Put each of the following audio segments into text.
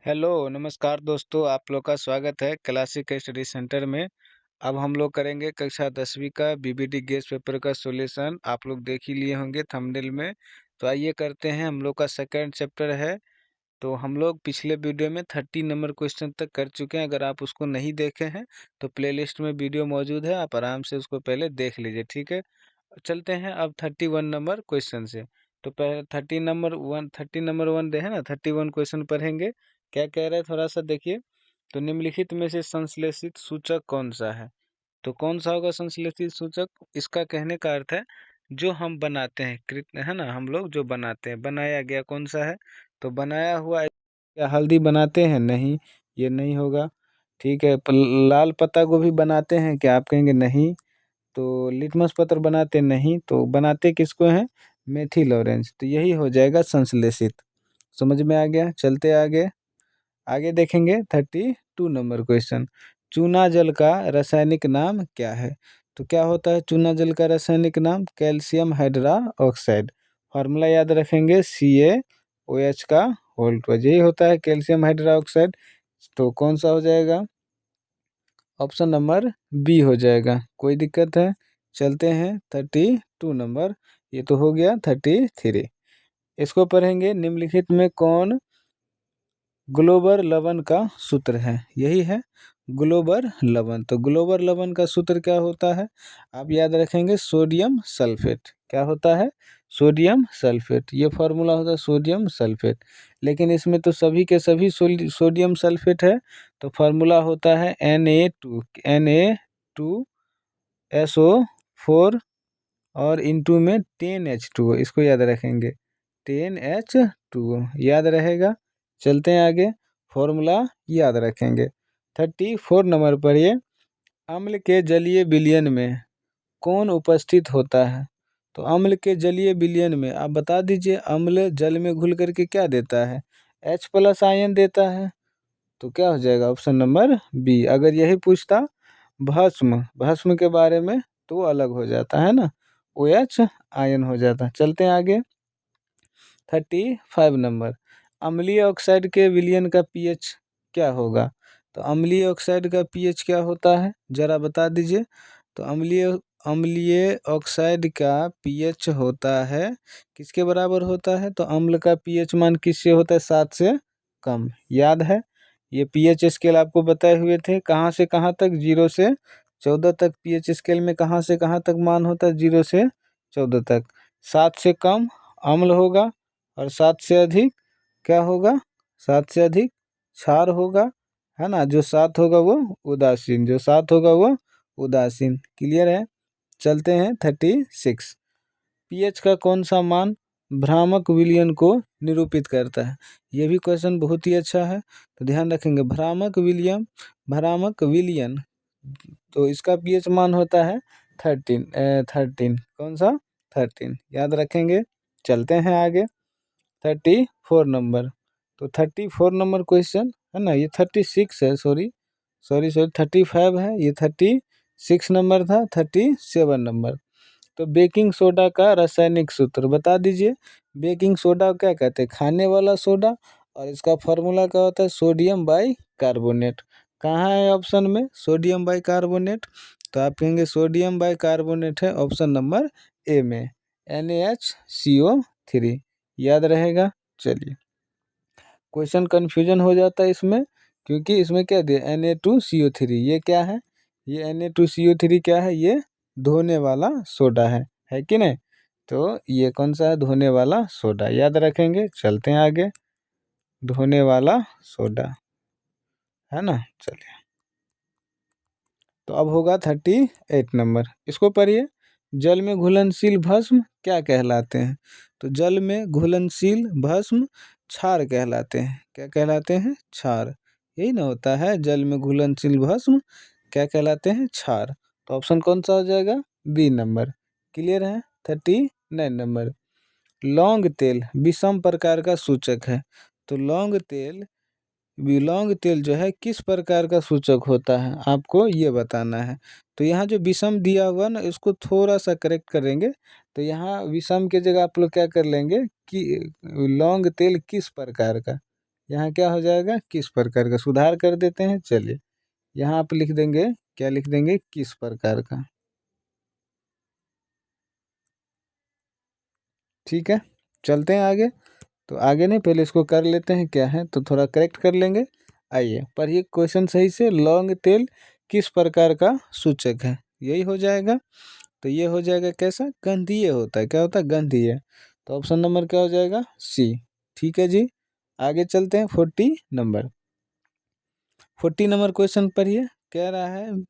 Hello, नमस्कार दोस्तों, आप लोग का स्वागत है क्लासिक स्टडी सेंटर में। अब हम लोग करेंगे कक्षा 10वीं का बीबीडी गेस पेपर का सॉल्यूशन। आप लोग देख ही लिए होंगे थंबनेल में। तो आइए करते हैं, हम लोग का सेकंड चैप्टर है। तो हम लोग पिछले वीडियो में 30 नंबर क्वेश्चन तक कर चुके हैं। अगर आप उसको नहीं देखे हैं तो प्लेलिस्ट में वीडियो मौजूद है, आप आराम से उसको पहले देख लीजिए, ठीक है। चलते हैं अब 31 नंबर क्वेश्चन से। तो पहले 30 नंबर वन दे है ना, 31 क्वेश्चन पढ़ेंगे। क्या कह रहे हैं थोड़ा सा देखिए। तो निम्नलिखित में से संश्लेषित सूचक कौन सा है? तो कौन सा होगा संश्लेषित सूचक? इसका कहने का अर्थ है जो हम बनाते हैं, कृत है ना, हम लोग जो बनाते हैं, बनाया गया कौन सा है? तो बनाया हुआ क्या हल्दी बनाते हैं? नहीं, ये नहीं होगा। ठीक है, लाल पत्ता गोभी बनाते हैं क्या? आप कहेंगे नहीं। तो लिटमस पत्र बनाते नहीं, तो बनाते किसको हैं? Methyl orange. तो यही हो जाएगा संश्लेषित। समझ में आ गया? चलते आगे। आगे देखेंगे 32 नंबर क्वेश्चन। चूना जल का रासायनिक नाम क्या है? तो क्या होता है चूना जल का रासायनिक नाम? Calcium hydra oxide. फार्मूला याद रखेंगे, CaOH का होल ट्वाइस, यही होता है कैल्शियम हाइड्रा ऑक्साइड। तो कौन सा हो जाएगा? ऑप्शन नंबर बी हो जाएगा। कोई दिक्कत है? चलते हैं 32 नंबर। ये तो हो गया 33। इसको पढ़ेंगे, निम्नलिखित में कौन ग्लोबर लवण का सूत्र है? यही है ग्लोबर लवण। तो ग्लोबर लवण का सूत्र क्या होता है? आप याद रखेंगे, सोडियम सल्फेट। क्या होता है? Sodium sulphate. ये फॉर्मूला होता है सोडियम सल्फेट। लेकिन इसमें तो सभी के सभी सोडियम सल्फेट है। तो फार्मूला होता है Na2SO4 और इनटू में 10H2O। इसको याद रखेंगे, 10H2O याद रहेगा। चलते हैं आगे, फॉर्मूला याद रखेंगे। 34 नंबर पर ये अम्ल के जलीय विलयन में कौन उपस्थित होता है? तो अम्ल के जलीय विलयन में आप बता दीजिए, अम्ल जल में घुल करके क्या देता है? H+ आयन देता है। तो क्या हो जाएगा? Option number B. अगर यही पूछता भस्म भस्म के बारे में तो अलग हो जाता है ना, OH आयन हो जाता। चलते हैं आगे। 35 नंबर, अम्लीय ऑक्साइड के विलयन का पीएच क्या होगा? तो अम्लीय ऑक्साइड का पीएच क्या होता है, जरा बता दीजिए। तो अम्लीय अम्लीय ऑक्साइड का पीएच होता है, किसके बराबर होता है? तो अम्ल का पीएच मान किससे होता है? 7 से कम। याद है, ये पीएच स्केल आपको बताए हुए थे, कहाँ से कहाँ तक? 0 से 14 तक। पीएच स्केल में कहाँ से कहाँ तक मान होता है? 0 से 14 तक। 7 से कम अम्ल होगा और 7 से अधिक क्या होगा? 7 से अधिक क्षार होगा, है ना। जो 7 होगा वो उदासीन, जो 7 होगा वो उदासीन। क्लियर है? चलते हैं 36। पीएच का कौन सा मान भ्रामक विलयन को निरूपित करता है? ये भी क्वेश्चन बहुत ही अच्छा है, तो ध्यान रखेंगे। भ्रामक विलयन, तो इसका पीएच मान होता है 13। कौन सा? 13 याद रखेंगे। चलते हैं आगे 34 नंबर। तो 34 नंबर क्वेश्चन है ना, ये 36 है, सॉरी सॉरी सॉरी 35 है, ये 36 नंबर था। 37 नंबर, तो बेकिंग सोडा का रासायनिक सूत्र बता दीजिए। बेकिंग सोडा क्या कहते हैं? खाने वाला सोडा। और इसका फार्मूला क्या होता है? Sodium by carbonate. कहाँ है ऑप्शन में सोडियम बाई कार्बोनेट? तो आप कहेंगे सोडियम बाई कार्बोनेट है ऑप्शन नंबर ए में, NaHCO3। याद रहेगा। चलिए, क्वेश्चन कन्फ्यूजन हो जाता है इसमें, क्योंकि इसमें क्या दिया? Na2CO3। ये क्या है? ये Na2CO3 क्या है? ये धोने वाला सोडा है कि नहीं? तो ये कौन सा है? धोने वाला सोडा। याद रखेंगे। चलते हैं आगे, धोने वाला सोडा, है ना। चलिए, तो अब होगा 38 नंबर। इसको पढ़िए, जल में घुलनशील भस्म क्या कहलाते हैं? तो जल में घुलनशील भस्म क्षार कहलाते हैं। क्या कहलाते हैं? क्षार। यही ना होता है, जल में घुलनशील भस्म क्या कहलाते हैं? क्षार। तो ऑप्शन कौन सा हो जाएगा? B number. क्लियर है? 39 नंबर, लौंग तेल विषम प्रकार का सूचक है। तो लौंग तेल जो है किस प्रकार का सूचक होता है, आपको ये बताना है। तो यहाँ जो विषम दिया हुआ ना, इसको थोड़ा सा करेक्ट करेंगे। तो यहाँ विषम के जगह आप लोग क्या कर लेंगे कि लौंग तेल किस प्रकार का, यहाँ क्या हो जाएगा, किस प्रकार का, सुधार कर देते हैं। चलिए यहाँ आप लिख देंगे, क्या लिख देंगे, किस प्रकार का। ठीक है, चलते हैं आगे। तो आगे नहीं, पहले इसको कर लेते हैं क्या है, तो थोड़ा करेक्ट कर लेंगे। आइए पढ़िए क्वेश्चन सही से। लौंग तेल किस प्रकार का सूचक है, यही हो जाएगा। तो ये हो जाएगा कैसा, गंधीय होता है। क्या होता है, गंधीय। तो ऑप्शन नंबर क्या हो जाएगा, सी। ठीक है जी, आगे चलते हैं। 40 नंबर क्वेश्चन पढ़िए। कह रहा है,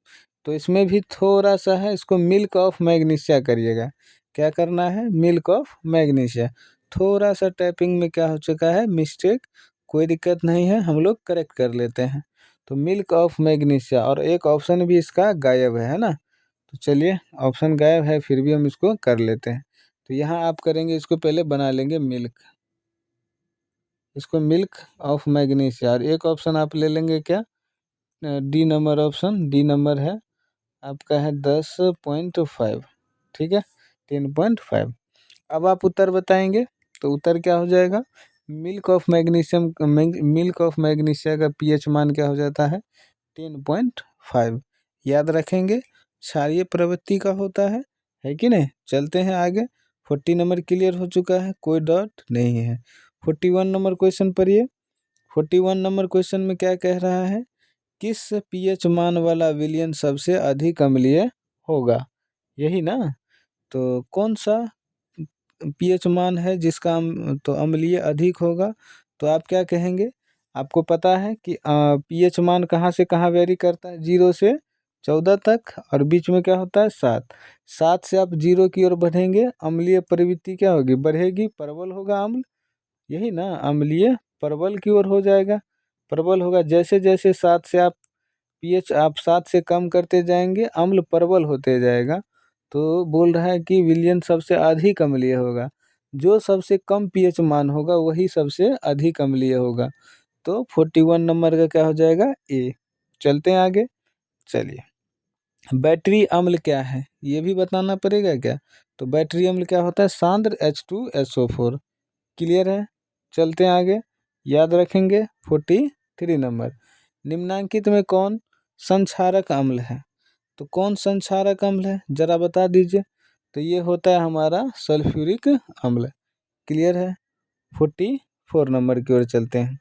तो इसमें भी थोड़ा सा है, इसको मिल्क ऑफ मैग्नीशिया करिएगा। क्या करना है, मिल्क ऑफ मैग्नीशिया। थोड़ा सा टाइपिंग में क्या हो चुका है, मिस्टेक, कोई दिक्कत नहीं है, हम लोग करेक्ट कर लेते हैं। तो मिल्क ऑफ मैग्नीशिया, और एक ऑप्शन भी इसका गायब है ना। तो चलिए, ऑप्शन गायब है फिर भी हम इसको कर लेते हैं। तो यहाँ आप करेंगे, इसको पहले बना लेंगे मिल्क, इसको मिल्क ऑफ मैग्नीशिया। और एक ऑप्शन आप ले लेंगे क्या, D number option, D number है आपका है 10.5। ठीक है, 10.5। अब आप उत्तर बताएंगे, तो उत्तर क्या हो जाएगा, milk of magnesium, milk of magnesia का पीएच मान क्या हो जाता है, 10.5। याद रखेंगे, क्षारीय प्रवृत्ति का होता है कि नहीं। चलते हैं आगे। 40 नंबर क्लियर हो चुका है, कोई डाउट नहीं है। 41 नंबर क्वेश्चन पढ़िए। 41 नंबर क्वेश्चन में क्या कह रहा है, किस पीएच मान वाला विलयन सबसे अधिक अम्लीय होगा, यही ना। तो कौन सा पीएच मान है जिसका तो अम्लीय अधिक होगा। तो आप क्या कहेंगे, आपको पता है कि पीएच मान कहाँ से कहाँ वेरी करता है, 0 से 14 तक, और बीच में क्या होता है, 7। 7 से आप 0 की ओर बढ़ेंगे, अम्लीय प्रवृत्ति क्या होगी, बढ़ेगी, प्रबल होगा अम्ल, यही ना, अम्लीय प्रबल की ओर हो जाएगा, प्रबल होगा। जैसे जैसे 7 से आप पीएच आप 7 से कम करते जाएंगे, अम्ल प्रबल होते जाएगा। तो बोल रहा है कि विलयन सबसे अधिक अम्लीय होगा, जो सबसे कम पीएच मान होगा वही सबसे अधिक अम्लीय होगा। तो 41 नंबर का क्या हो जाएगा, ए। चलते हैं आगे। चलिए, बैटरी अम्ल क्या है, ये भी बताना पड़ेगा क्या। तो बैटरी अम्ल क्या होता है, सांद्र H2SO4। क्लियर है, चलते हैं आगे। याद रखेंगे। 43 नंबर, निम्नांकित में कौन संक्षारक अम्ल है। तो कौन संक्षारक अम्ल है, जरा बता दीजिए। तो ये होता है हमारा सल्फ्यूरिक अम्ल। क्लियर है। 44 नंबर की ओर चलते हैं।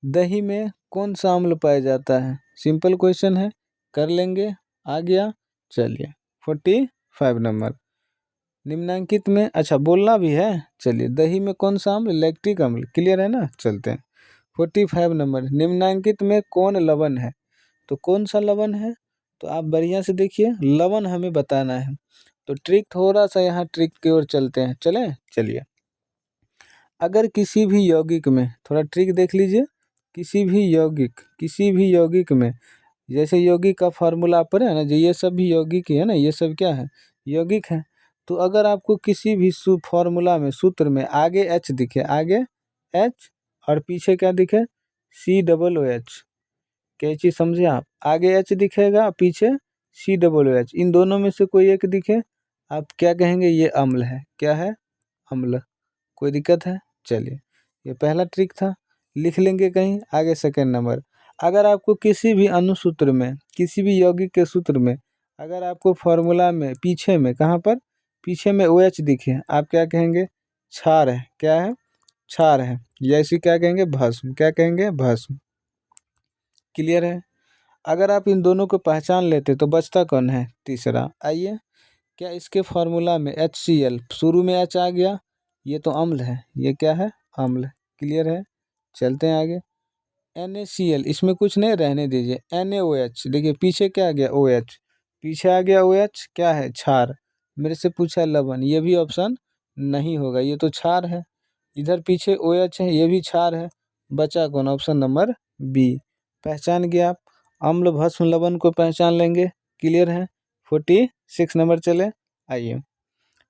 दही में कौन सा अम्ल पाया जाता है, सिंपल क्वेश्चन है, कर लेंगे। आ गया। चलिए, 45 नंबर, निम्नांकित में, अच्छा बोलना भी है। चलिए, दही में कौन सा अम्ल, लैक्टिक अम्ल। क्लियर है ना, चलते हैं। 45 नंबर, निम्नांकित में कौन लवण है। तो कौन सा लवण है, तो आप बढ़िया से देखिए, लवण हमें बताना है। तो ट्रिक, थोड़ा सा यहाँ ट्रिक की ओर चलते हैं, चलें। चलिए, अगर किसी भी यौगिक में, थोड़ा ट्रिक देख लीजिए, किसी भी यौगिक में, जैसे यौगिक का फार्मूला पर है ना, जो ये सब भी यौगिक ही है ना, ये सब क्या है, यौगिक है। तो अगर आपको किसी भी फार्मूला में, सूत्र में आगे एच दिखे, आगे एच, और पीछे क्या दिखे, COOH, क्या चीज़ समझे आप, आगे एच दिखेगा, पीछे COOH, इन दोनों में से कोई एक दिखे, आप क्या कहेंगे, ये अम्ल है। क्या है, अम्ल। कोई दिक्कत है। चलिए, ये पहला ट्रिक था, लिख लेंगे कहीं आगे। सेकेंड नंबर, अगर आपको किसी भी अनुसूत्र में, किसी भी यौगिक के सूत्र में, अगर आपको फॉर्मूला में पीछे में, कहाँ पर, पीछे में OH दिखे, आप क्या कहेंगे, क्षार है। क्या है, क्षार है। जैसे क्या कहेंगे, भस्म। क्या कहेंगे, भस्म। क्लियर है। अगर आप इन दोनों को पहचान लेते तो बचता कौन है, तीसरा। आइए, क्या इसके फार्मूला में HCl, शुरू में H आ गया, ये तो अम्ल है, ये क्या है, अम्ल। क्लियर है, चलते हैं आगे। NaCl, इसमें कुछ नहीं, रहने दीजिए। NaOH, देखिए पीछे क्या आ गया, OH, पीछे आ गया OH, क्या है, क्षार। मेरे से पूछा लवण, ये भी ऑप्शन नहीं होगा, ये तो क्षार है। इधर पीछे OH है, ये भी क्षार है। बचा कौन, ऑप्शन नंबर बी। पहचान गया आप, अम्ल भस्म लवण को पहचान लेंगे। क्लियर है। 46 नंबर चले। आइए,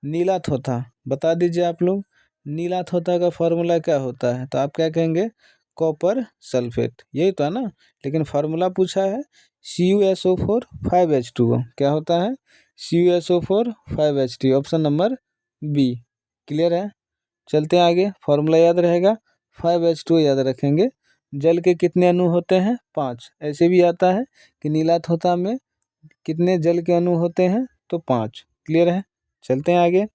नीला थोथा, बता दीजिए आप लोग, नीला थोथा का फॉर्मूला क्या होता है। तो आप क्या कहेंगे, कॉपर सल्फेट, यही तो है ना। लेकिन फार्मूला पूछा है CuSO4 5H2O, क्या होता है, CuSO4 5H2O, option number B. Clear है, चलते हैं आगे, फार्मूला याद रहेगा। 5H2 याद रखेंगे। जल के कितने अणु होते हैं? 5। ऐसे भी आता है कि नीला थोथा में कितने जल के अणु होते हैं? तो 5। क्लियर है? चलते हैं आगे।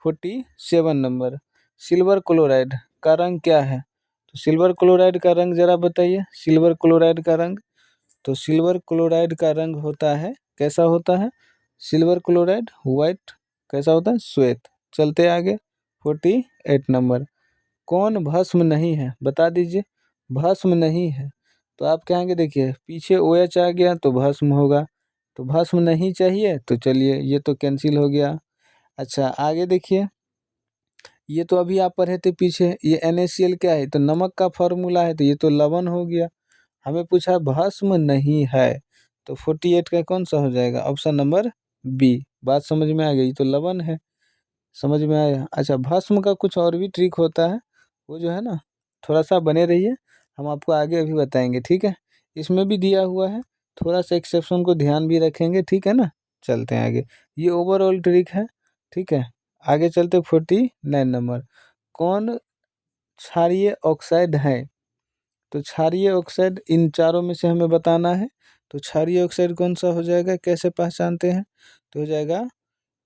47 नंबर, सिल्वर क्लोराइड का रंग क्या है? तो सिल्वर क्लोराइड का रंग जरा बताइए। सिल्वर क्लोराइड का रंग, तो सिल्वर क्लोराइड का रंग होता है, कैसा होता है? सिल्वर क्लोराइड व्हाइट, कैसा होता है? श्वेत। चलते आगे। 48 नंबर, कौन भस्म नहीं है? बता दीजिए। भस्म नहीं है तो आप कहेंगे, देखिए पीछे OH आ गया तो भस्म होगा, तो भस्म नहीं चाहिए, तो चलिए ये तो कैंसिल हो गया। अच्छा आगे देखिए, ये तो अभी आप पढ़े थे पीछे, ये NaCl क्या है? तो नमक का फॉर्मूला है, तो ये तो लवण हो गया। हमें पूछा भस्म नहीं है, तो 48 का कौन सा हो जाएगा? Option number B. बात समझ में आ गई? तो लवण है। समझ में आया? अच्छा, भस्म का कुछ और भी ट्रिक होता है, वो जो है ना, थोड़ा सा बने रहिए, हम आपको आगे अभी बताएंगे, ठीक है? इसमें भी दिया हुआ है, थोड़ा सा एक्सेप्शन को ध्यान भी रखेंगे, ठीक है ना? चलते हैं आगे। ये ओवरऑल ट्रिक है, ठीक है? आगे चलते 49 नंबर, कौन क्षारीय ऑक्साइड है? तो क्षारीय ऑक्साइड इन चारों में से हमें बताना है, तो क्षारीय ऑक्साइड कौन सा हो जाएगा? कैसे पहचानते हैं? तो हो जाएगा,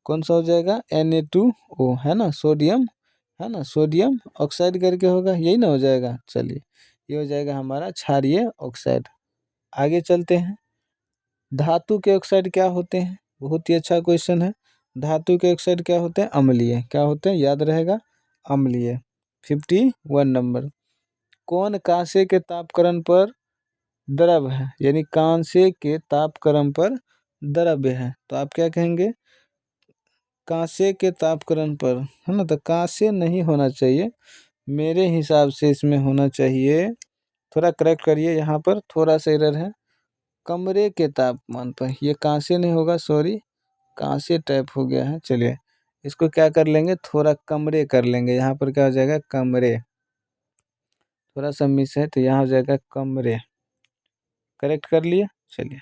कौन सा हो जाएगा? Na2O, है ना, सोडियम, है ना, सोडियम ऑक्साइड करके होगा, यही ना हो जाएगा। चलिए, ये हो जाएगा हमारा क्षारीय ऑक्साइड। आगे चलते हैं। धातु के ऑक्साइड क्या होते हैं? बहुत ही अच्छा क्वेश्चन है। धातु के ऑक्साइड क्या होते हैं? अम्लीय। क्या होते हैं? याद रहेगा, अम्लीय। 51 नंबर, कौन कांसे के तापक्रम पर द्रव है? यानी कांसे के तापक्रम पर द्रव्य है, तो आप क्या कहेंगे? कांसे के तापक्रम पर, है ना, तो कांसे नहीं होना चाहिए, मेरे हिसाब से इसमें होना चाहिए, थोड़ा करेक्ट करिए, यहाँ पर थोड़ा सा एरर है, कमरे के तापमान पर। ये कांसे नहीं होगा, सॉरी, कांसे टाइप हो गया है। चलिए इसको क्या कर लेंगे, थोड़ा कमरे कर लेंगे, यहाँ पर क्या हो जाएगा? कमरे। थोड़ा सा मिस है, तो यहाँ हो जाएगा कमरे। करेक्ट कर लिए। चलिए,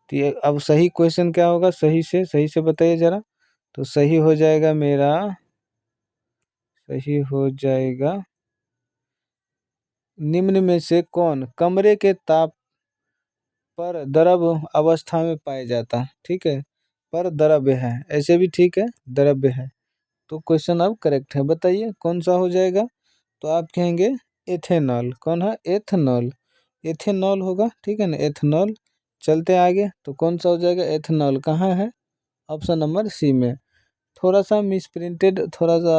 तो ये अब सही क्वेश्चन क्या होगा? सही से बताइए जरा। तो सही हो जाएगा मेरा, सही हो जाएगा, निम्न में से कौन कमरे के ताप पर द्रव अवस्था में पाया जाता है? ठीक है, पर द्रव्य है, ऐसे भी ठीक है, द्रव्य है, तो क्वेश्चन अब करेक्ट है। बताइए कौन सा हो जाएगा? तो आप कहेंगे एथेनॉल। कौन है? एथेनॉल। एथेनॉल होगा, ठीक है ना, एथेनॉल। चलते आगे, तो कौन सा हो जाएगा? एथेनॉल कहाँ है? ऑप्शन नंबर सी में। थोड़ा सा मिसप्रिंटेड, थोड़ा सा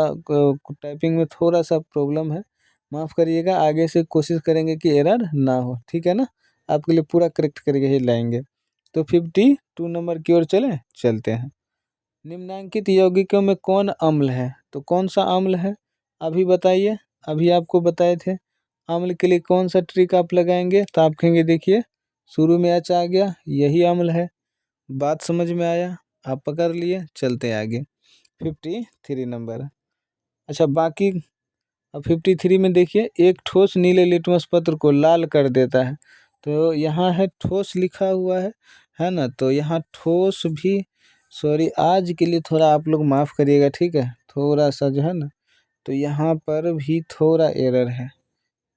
टाइपिंग में थोड़ा सा प्रॉब्लम है, माफ़ करिएगा। आगे से कोशिश करेंगे कि एरर ना हो, ठीक है ना? आपके लिए पूरा करेक्ट करके ही लाएंगे। तो 52 नंबर की ओर चलते हैं। निम्नांकित यौगिकों में कौन अम्ल है? तो कौन सा अम्ल है? अभी बताइए, अभी आपको बताए थे। अम्ल के लिए कौन सा ट्रिक आप लगाएंगे? तो आप कहेंगे, देखिए शुरू में एच आ गया, यही अम्ल है। बात समझ में आया? आप पकड़ लिए। चलते आगे। 53 नंबर। अच्छा, बाकी अब 53 में देखिए, एक ठोस नीले लिटमस पत्र को लाल कर देता है, तो यहाँ है ठोस लिखा हुआ है ना, तो यहाँ ठोस भी, सॉरी आज के लिए थोड़ा आप लोग माफ़ करिएगा, ठीक है, थोड़ा सा जो है ना, तो यहाँ पर भी थोड़ा एरर है,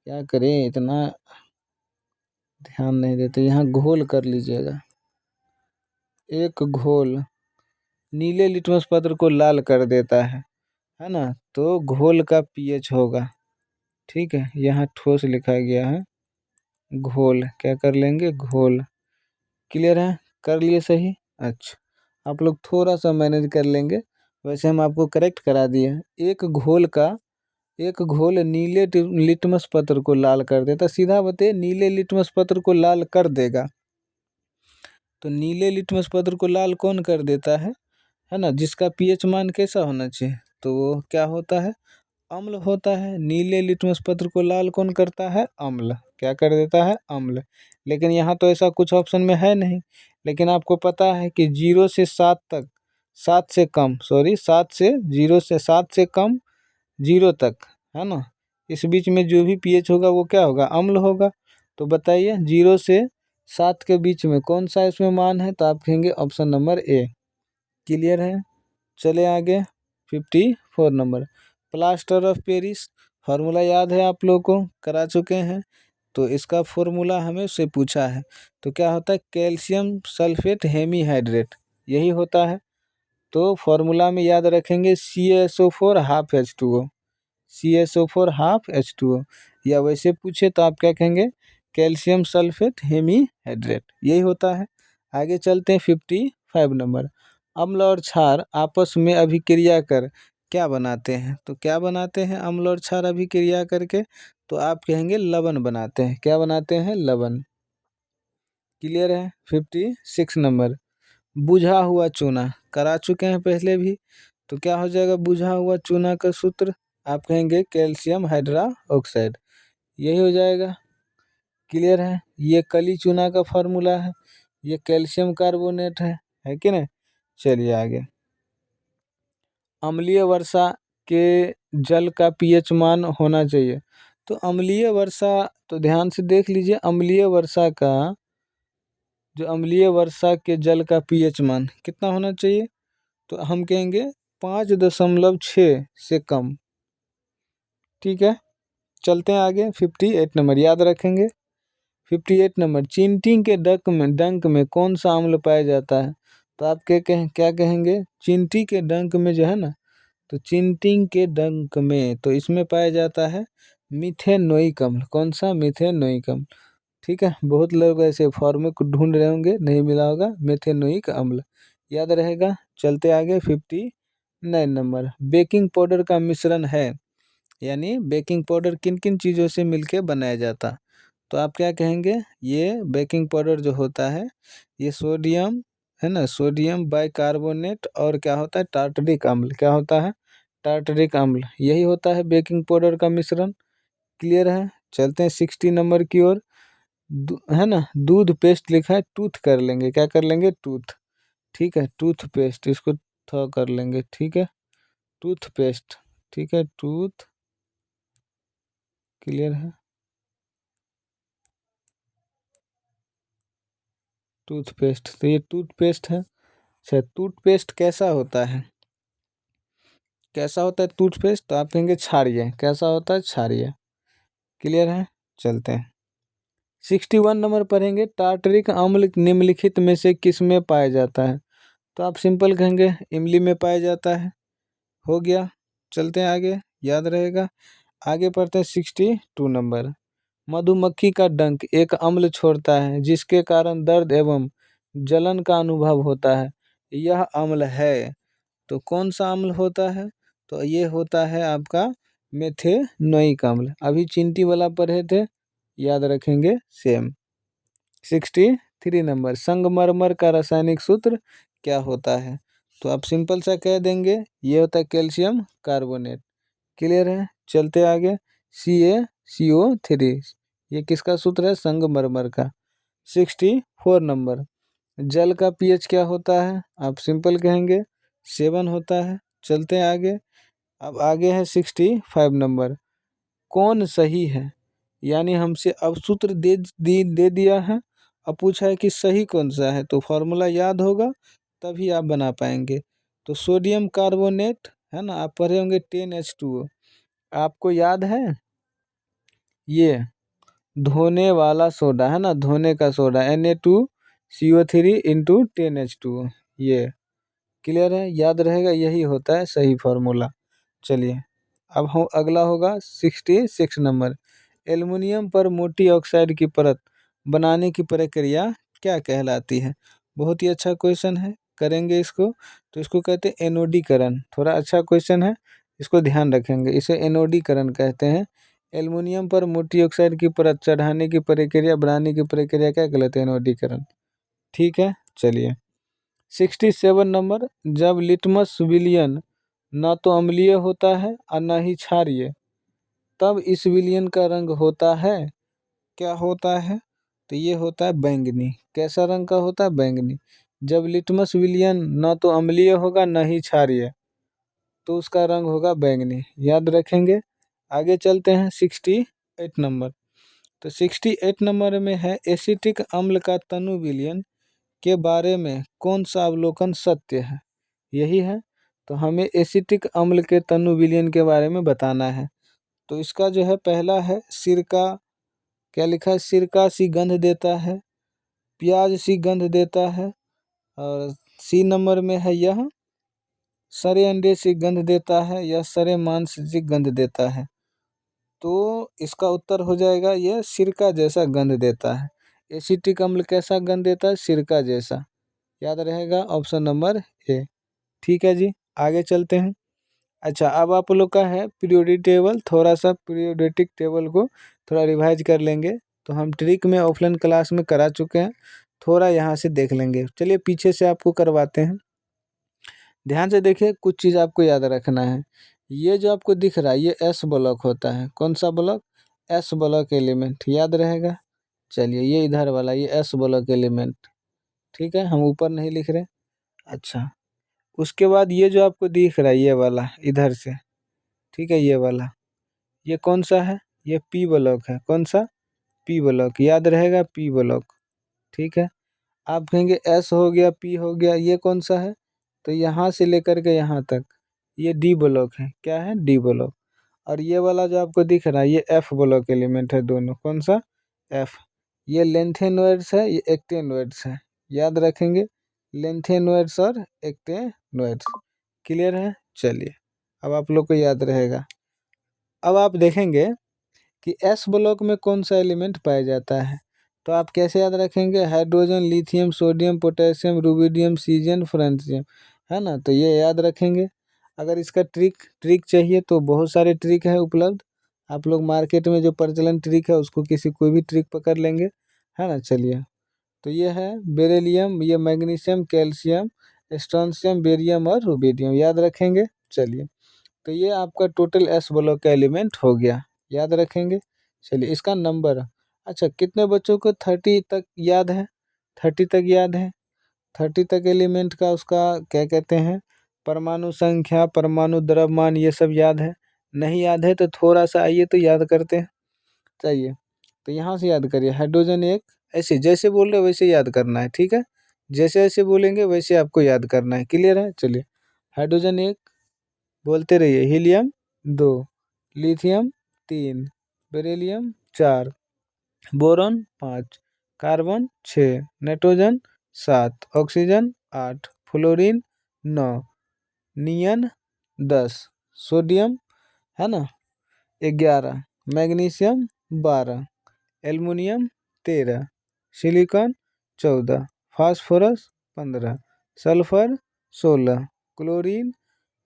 क्या करें, इतना ध्यान नहीं देते। यहाँ घोल कर लीजिएगा, एक घोल नीले लिटमस पत्र को लाल कर देता है ना, तो घोल का पीएच होगा, ठीक है। यहाँ ठोस लिखा गया है, घोल क्या कर लेंगे? घोल। क्लियर है? कर लिए सही। अच्छा, आप लोग थोड़ा सा मैनेज कर लेंगे, वैसे हम आपको करेक्ट करा दिए। एक घोल नीले लिटमस पत्र को लाल कर देता, सीधा बताइए, नीले लिटमस पत्र को लाल कर देगा, तो नीले लिटमस पत्र को लाल कौन कर देता है ना, जिसका पीएच मान कैसा होना चाहिए? तो वो क्या होता है? अम्ल होता है। नीले लिटमस पत्र को लाल कौन करता है? अम्ल। क्या कर देता है? अम्ल। लेकिन यहाँ तो ऐसा कुछ ऑप्शन में है नहीं, लेकिन आपको पता है कि 0 से 7 तक, 7 से कम, सॉरी 7 से 0 से 7 से कम 0 तक, है ना, इस बीच में जो भी पीएच होगा वो क्या होगा? अम्ल होगा। तो बताइए 0 से 7 के बीच में कौन सा इसमें मान है? तो आप कहेंगे ऑप्शन नंबर ए। क्लियर है? चले आगे। 54 number, plaster of Paris formula याद है आप लोगों को, करा चुके हैं। तो इसका फॉर्मूला हमें से पूछा है, तो क्या होता है, कैल्शियम सल्फेट हेमीहाइड्रेट, यही होता है। तो फॉर्मूला में याद रखेंगे CaSO4 half H2O, CaSO4 half H2O, या वैसे पूछे तो आप क्या कहेंगे, कैल्शियम सल्फेट हेमीहाइड्रेट, यही होता है। आगे चलते हैं 55 नंबर। अम्ल और क्षार आपस में अभिक्रिया कर क्या बनाते हैं, तो क्या बनाते हैं अम्ल और क्षार अभिक्रिया करके, तो आप कहेंगे लवण बनाते हैं। क्या बनाते हैं, लवण। क्लियर है। 56 नंबर। बुझा हुआ चूना करा चुके हैं पहले भी, तो क्या हो जाएगा बुझा हुआ चूना का सूत्र, आप कहेंगे कैल्शियम हाइड्रा ऑक्साइड, यही हो जाएगा। क्लियर है। ये कली चूना का फार्मूला है, ये कैल्शियम कार्बोनेट है कि नहीं। चलिए आगे। अम्लीय वर्षा के जल का पीएच मान होना चाहिए, तो अम्लीय वर्षा, तो ध्यान से देख लीजिए, अम्लीय वर्षा का, जो अम्लीय वर्षा के जल का पीएच मान कितना होना चाहिए, तो हम कहेंगे 5.6 से कम। ठीक है, चलते हैं आगे। 58 नंबर याद रखेंगे। 58 नंबर, चींटी के डंक में कौन सा अम्ल पाया जाता है, तो आप क्या कहेंगे, चींटी के डंक में जो है ना, तो चींटी के डंक में, तो इसमें पाया जाता है मिथेनोइक अम्ल। कौन सा, मिथेनोइक अम्ल। ठीक है, बहुत लोग ऐसे फॉर्मूले को ढूंढ रहे होंगे, नहीं मिला होगा, मेथेनोइक अम्ल, याद रहेगा। चलते आगे। 59 नंबर, बेकिंग पाउडर का मिश्रण है, यानी बेकिंग पाउडर किन किन चीज़ों से मिलके बनाया जाता, तो आप क्या कहेंगे, ये बेकिंग पाउडर जो होता है, ये सोडियम है ना, सोडियम बाइकार्बोनेट और क्या होता है, टार्टरिक अम्ल, क्या होता है, टार्टरिक अम्ल, यही होता है बेकिंग पाउडर का मिश्रण। क्लियर है। चलते हैं 60 नंबर की ओर। है ना, दूध पेस्ट लिखा है, टूथ कर लेंगे, क्या कर लेंगे, टूथ। ठीक है, टूथ पेस्ट, इसको कर लेंगे। ठीक है, टूथ पेस्ट। ठीक है, टूथ। क्लियर है, टूथपेस्ट, तो ये टूथपेस्ट है। अच्छा, टूथपेस्ट कैसा होता है, कैसा होता है टूथपेस्ट, तो आप कहेंगे क्षारीय, कैसा होता है, क्षारीय। क्लियर है। चलते हैं 61 नंबर पढ़ेंगे, टार्टरिक अम्ल निम्नलिखित में से किस में पाया जाता है, तो आप सिंपल कहेंगे इमली में पाया जाता है, हो गया। चलते हैं आगे, याद रहेगा। आगे पढ़ते हैं 62 नंबर। मधुमक्खी का डंक एक अम्ल छोड़ता है जिसके कारण दर्द एवं जलन का अनुभव होता है, यह अम्ल है, तो कौन सा अम्ल होता है, तो ये होता है आपका मेथेनोइक अम्ल। अभी चींटी वाला पढ़े थे, याद रखेंगे सेम। 63 नंबर, संगमरमर का रासायनिक सूत्र क्या होता है, तो आप सिंपल सा कह देंगे, ये होता है कैल्शियम कार्बोनेट। क्लियर है। चलते आगे। CaCO3, ये किसका सूत्र है, संगमरमर का। 64 नंबर, जल का पीएच क्या होता है, आप सिंपल कहेंगे 7 होता है। चलते हैं आगे। अब आगे है 65 नंबर, कौन सही है, यानी हमसे अब सूत्र दे दिया है, अब पूछा है कि सही कौन सा है, तो फॉर्मूला याद होगा तभी आप बना पाएंगे। तो सोडियम कार्बोनेट है ना, आप पढ़े होंगे 10H2O, आपको याद है, ये धोने वाला सोडा है ना, धोने का सोडा Na2CO3 इंटू 10H2O, ये क्लियर है, याद रहेगा, यही होता है सही फॉर्मूला। चलिए, अब हम अगला होगा 66 नंबर, एल्युमिनियम पर मोटी ऑक्साइड की परत बनाने की प्रक्रिया क्या कहलाती है, बहुत ही अच्छा क्वेश्चन है, करेंगे इसको, तो इसको कहते हैं एनोडीकरण, थोड़ा अच्छा क्वेश्चन है, इसको ध्यान रखेंगे, इसे एनोडीकरण कहते हैं। एल्युमिनियम पर मोटी ऑक्साइड की परत चढ़ाने की प्रक्रिया, बनाने की प्रक्रिया क्या कहलाते हैं, एनोडीकरण। ठीक है, चलिए। 67 नंबर, जब लिटमस विलियन न तो अम्लीय होता है और न ही क्षारीय, तब इस विलियन का रंग होता है, क्या होता है, तो ये होता है बैंगनी। कैसा रंग का होता है, बैंगनी। जब लिटमस विलियन न तो अम्लीय होगा न ही क्षारीय, तो उसका रंग होगा बैंगनी, याद रखेंगे। आगे चलते हैं 68 नंबर। तो 68 नंबर में है, एसिटिक अम्ल का तनु विलयन के बारे में कौन सा अवलोकन सत्य है, यही है। तो हमें एसिटिक अम्ल के तनु विलयन के बारे में बताना है, तो इसका जो है पहला है सिरका, क्या लिखा है, सिरका सी गंध देता है, प्याज सी गंध देता है, और सी नंबर में है यह सरे अंडे सी गंध देता है या सरे मांस सी गंध देता है। तो इसका उत्तर हो जाएगा यह सिरका जैसा गंध देता है। एसिटिक अम्ल कैसा गंध देता है, सिरका जैसा, याद रहेगा ऑप्शन नंबर ए। ठीक है जी, आगे चलते हैं। अच्छा, अब आप लोग का है पीरियोडिक टेबल, थोड़ा सा पीरियोडिक टेबल को थोड़ा रिवाइज कर लेंगे। तो हम ट्रिक में ऑफलाइन क्लास में करा चुके हैं, थोड़ा यहाँ से देख लेंगे। चलिए पीछे से आपको करवाते हैं। ध्यान से देखिए, कुछ चीज़ आपको याद रखना है। ये जो आपको दिख रहा है ये एस ब्लॉक होता है। कौन सा ब्लॉक, एस ब्लॉक एलिमेंट, याद रहेगा। चलिए ये इधर वाला ये एस ब्लॉक एलिमेंट, ठीक है, हम ऊपर नहीं लिख रहे। अच्छा, उसके बाद ये जो आपको दिख रहा है ये वाला इधर से, ठीक है, ये वाला ये कौन सा है, ये पी ब्लॉक है। कौन सा, पी ब्लॉक, याद रहेगा पी ब्लॉक। ठीक है, आप कहेंगे एस हो गया, पी हो गया, ये कौन सा है, तो यहाँ से लेकर के यहाँ तक ये डी ब्लॉक है। क्या है, डी ब्लॉक। और ये वाला जो आपको दिख रहा है ये एफ ब्लॉक एलिमेंट है दोनों। कौन सा, एफ। ये लेंथेनोइड्स है, ये एक्टेनोइड्स है, याद रखेंगे, लेंथेनोइड्स और एक्टेनोइड्स। क्लियर है, चलिए अब आप लोग को याद रहेगा। अब आप देखेंगे कि एस ब्लॉक में कौन सा एलिमेंट पाया जाता है, तो आप कैसे याद रखेंगे, hydrogen, lithium, sodium, potassium, rubidium, caesium, francium, है ना। तो ये याद रखेंगे। अगर इसका ट्रिक चाहिए तो बहुत सारे ट्रिक है उपलब्ध। आप लोग मार्केट में जो प्रचलन ट्रिक है उसको किसी कोई भी ट्रिक पकड़ लेंगे, है ना। चलिए, तो ये है बेरिलियम, ये मैग्नीशियम, कैल्शियम, स्ट्रोंशियम, बेरियम और रुबिडियम, याद रखेंगे। चलिए, तो ये आपका टोटल एस ब्लॉक का एलिमेंट हो गया, याद रखेंगे। चलिए, इसका नंबर, अच्छा कितने बच्चों को 30 तक याद है, 30 तक याद है, 30 तक एलिमेंट का उसका क्या कहते हैं, परमाणु संख्या, परमाणु द्रव्यमान, ये सब याद है। नहीं याद है तो थोड़ा सा आइए तो याद करते हैं। चाहिए तो यहाँ से याद करिए, हाइड्रोजन एक, ऐसे जैसे बोल रहे वैसे याद करना है, ठीक है, जैसे ऐसे बोलेंगे वैसे आपको याद करना है। क्लियर है, चलिए, हाइड्रोजन एक बोलते रहिए, helium 2, lithium 3, beryllium 4, boron 5, carbon 6, nitrogen 7, oxygen 8, fluorine 9, neon 10, sodium, है ना, 11, magnesium 12, aluminium 13, silicon 14, phosphorus 15, sulphur 16, chlorine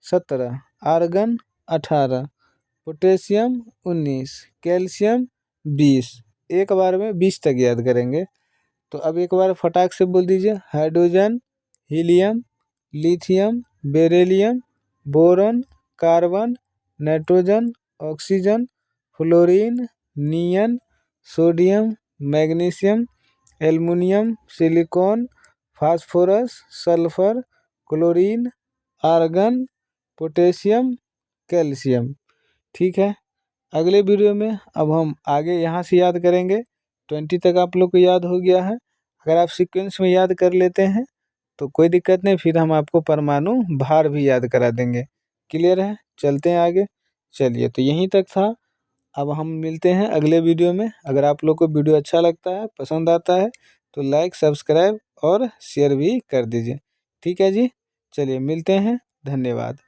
17, argon 18, potassium 19, calcium 20। एक बार में 20 तक याद करेंगे। तो अब एक बार फटाक से बोल दीजिए, hydrogen, helium, lithium, beryllium, boron, carbon, nitrogen, oxygen, fluorine, neon, sodium, magnesium, aluminium, silicon, phosphorus, sulphur, chlorine, argon, potassium, calcium. ठीक है, अगले वीडियो में अब हम आगे यहाँ से याद करेंगे। 20 तक आप लोग को याद हो गया है। अगर आप सीक्वेंस में याद कर लेते हैं तो कोई दिक्कत नहीं, फिर हम आपको परमाणु भार भी याद करा देंगे। क्लियर है, चलते हैं आगे। चलिए, तो यहीं तक था। अब हम मिलते हैं अगले वीडियो में। अगर आप लोग को वीडियो अच्छा लगता है, पसंद आता है, तो लाइक, सब्सक्राइब और शेयर भी कर दीजिए। ठीक है जी, चलिए मिलते हैं, धन्यवाद।